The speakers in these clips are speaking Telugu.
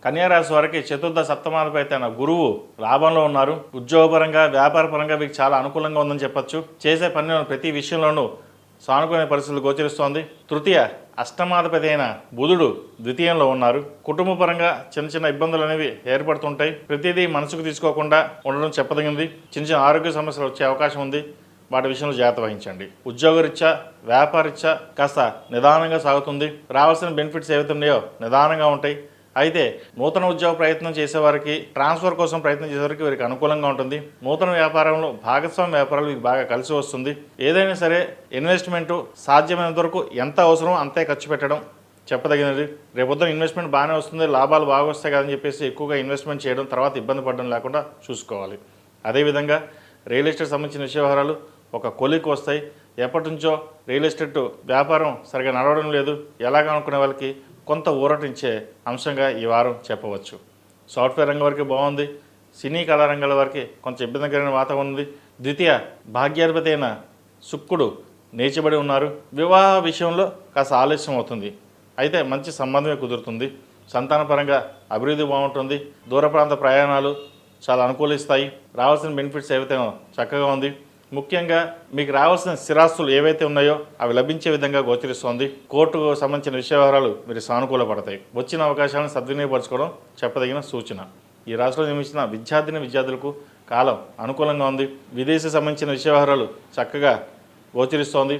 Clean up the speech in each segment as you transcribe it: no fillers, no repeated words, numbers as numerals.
కన్యా రాశి వారికి చతుర్థ సప్తమాధిపతి అయిన గురువు లాభంలో ఉన్నారు. ఉద్యోగపరంగా వ్యాపారపరంగా మీకు చాలా అనుకూలంగా ఉందని చెప్పొచ్చు. చేసే పనిలో ప్రతి విషయంలోనూ సానుకూల పరిస్థితులు గోచరిస్తోంది. తృతీయ అష్టమాధిపతి అయిన బుధుడు ద్వితీయంలో ఉన్నారు. కుటుంబపరంగా చిన్న చిన్న ఇబ్బందులు అనేవి ఏర్పడుతుంటాయి. ప్రతిదీ మనసుకు తీసుకోకుండా ఉండడం చెప్పదగింది. చిన్న చిన్న ఆరోగ్య సమస్యలు వచ్చే అవకాశం ఉంది. వాటి విషయంలో జాగ్రత్త వహించండి. ఉద్యోగరీత్యా వ్యాపారరీత్యా కాస్త నిదానంగా సాగుతుంది. రావాల్సిన బెనిఫిట్స్ ఏవైతే ఉన్నాయో నిదానంగా ఉంటాయి. అయితే నూతన ఉద్యోగ ప్రయత్నం చేసేవారికి, ట్రాన్స్ఫర్ కోసం ప్రయత్నం చేసేవారికి వీరికి అనుకూలంగా ఉంటుంది. నూతన వ్యాపారంలో భాగస్వామ్య వ్యాపారాలు వీరికి బాగా కలిసి వస్తుంది. ఏదైనా సరే ఇన్వెస్ట్మెంటు సాధ్యమైనంత వరకు ఎంత అవసరమో అంతే ఖర్చు పెట్టడం చెప్పదగినది. రేపొద్దున ఇన్వెస్ట్మెంట్ బాగానే వస్తుంది, లాభాలు బాగా వస్తాయి కదని చెప్పేసి ఎక్కువగా ఇన్వెస్ట్మెంట్ చేయడం, తర్వాత ఇబ్బంది పడడం లేకుండా చూసుకోవాలి. అదేవిధంగా రియల్ ఎస్టేట్ సంబంధించిన వ్యవహారాలు ఒక కొలికి వస్తాయి. ఎప్పటి నుంచో రియల్ ఎస్టేట్ వ్యాపారం సరిగా నడవడం లేదు, ఎలాగ అనుకునే వాళ్ళకి కొంత ఊరటించే అంశంగా ఈ వారం చెప్పవచ్చు. సాఫ్ట్వేర్ రంగం వరకు బాగుంది. సినీ కళా రంగాల వారికి కొంచెం ఇబ్బందికరమైన వాతావరణం ఉంది. ద్వితీయ భాగ్యాధిపతి అయిన శుక్రుడు నేర్చబడి ఉన్నారు. వివాహ విషయంలో కాస్త ఆలస్యం అవుతుంది, అయితే మంచి సంబంధమే కుదురుతుంది. సంతానపరంగా అభివృద్ధి బాగుంటుంది. దూర ప్రాంత ప్రయాణాలు చాలా అనుకూలిస్తాయి. రావాల్సిన బెనిఫిట్స్ ఏవైతే చక్కగా ఉంది. ముఖ్యంగా మీకు రావాల్సిన స్థిరాస్తులు ఏవైతే ఉన్నాయో అవి లభించే విధంగా గోచరిస్తోంది. కోర్టుకు సంబంధించిన వ్యవహారాలు మీరు సానుకూలపడతాయి. వచ్చిన అవకాశాలను సద్వినియోగపరచుకోవడం చెప్పదగిన సూచన. ఈ రాశిలో జన్మించిన విద్యార్థులకు కాలం అనుకూలంగా ఉంది. విదేశీ సంబంధించిన వ్యవహారాలు చక్కగా గోచరిస్తోంది.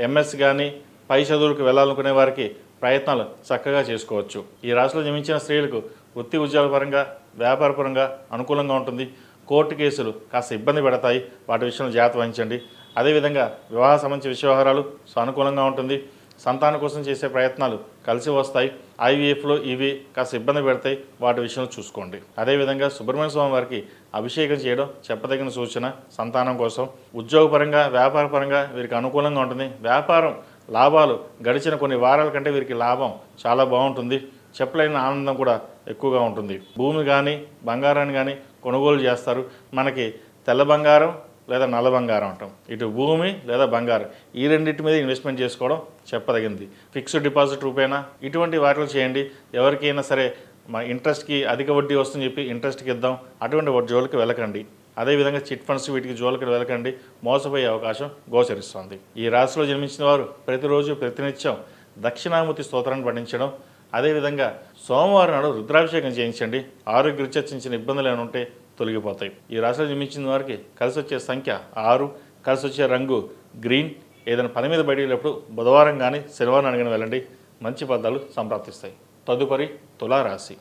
ఎంఎస్ కానీ పై చదువులకు వెళ్ళాలనుకునే వారికి ప్రయత్నాలు చక్కగా చేసుకోవచ్చు. ఈ రాశిలో జన్మించిన స్త్రీలకు వృత్తి ఉద్యోగ పరంగా వ్యాపారపరంగా అనుకూలంగా ఉంటుంది. కోర్టు కేసులు కాస్త ఇబ్బంది పెడతాయి, వాటి విషయంలో జాగ్రత్త వహించండి. అదేవిధంగా వివాహ సంబంధించిన వ్యవహారాలు సానుకూలంగా ఉంటుంది. సంతానం కోసం చేసే ప్రయత్నాలు కలిసి వస్తాయి. ఐవీఎఫ్లో ఇవి కాస్త ఇబ్బంది పెడతాయి, వాటి విషయంలో చూసుకోండి. అదేవిధంగా సుబ్రహ్మణ్య స్వామి వారికి అభిషేకం చేయడం చెప్పదగిన సూచన సంతానం కోసం. ఉద్యోగపరంగా వ్యాపారపరంగా వీరికి అనుకూలంగా ఉంటుంది. వ్యాపారం లాభాలు గడిచిన కొన్ని వారాల కంటే వీరికి లాభం చాలా బాగుంటుంది. చెప్పలేని ఆనందం కూడా ఎక్కువగా ఉంటుంది. భూమి కానీ బంగారాన్ని కానీ కొనుగోలు చేస్తారు. మనకి తెల్ల బంగారం లేదా నల్ల బంగారం అంటాం. ఇటు భూమి లేదా బంగారం, ఈ రెండింటి మీద ఇన్వెస్ట్మెంట్ చేసుకోవడం చెప్పదగింది. ఫిక్స్డ్ డిపాజిట్ రూపేనా ఇటువంటి వాటిలో చేయండి. ఎవరికైనా సరే మా ఇంట్రెస్ట్కి అధిక వడ్డీ వస్తుందని చెప్పి ఇంట్రెస్ట్కి ఇద్దాం, అటువంటి జోలికి వెళ్ళకండి. అదేవిధంగా చిట్ ఫండ్స్ వీటికి జోలికి వెళ్ళకండి, మోసపోయే అవకాశం గోచరిస్తుంది. ఈ రాశిలో జన్మించిన వారు ప్రతిరోజు ప్రతినిత్యం దక్షిణామూర్తి స్తోత్రాన్ని పఠించడం, అదేవిధంగా సోమవారం నాడు రుద్రాభిషేకం చేయించండి. ఆరోగ్యరీత్యా చిన్న ఇబ్బందులు ఏమైనా ఉంటే తొలగిపోతాయి. ఈ రాశిలో జన్మించిన వారికి కలిసి వచ్చే సంఖ్య 6, కలిసి వచ్చే రంగు గ్రీన్. ఏదైనా పని మీద బయటికి వెళ్ళినప్పుడు బుధవారం కానీ శనివారం కానీ వెళ్ళండి, మంచి ఫలితాలు సంప్రాప్తిస్తాయి. తదుపరి తులారాశి.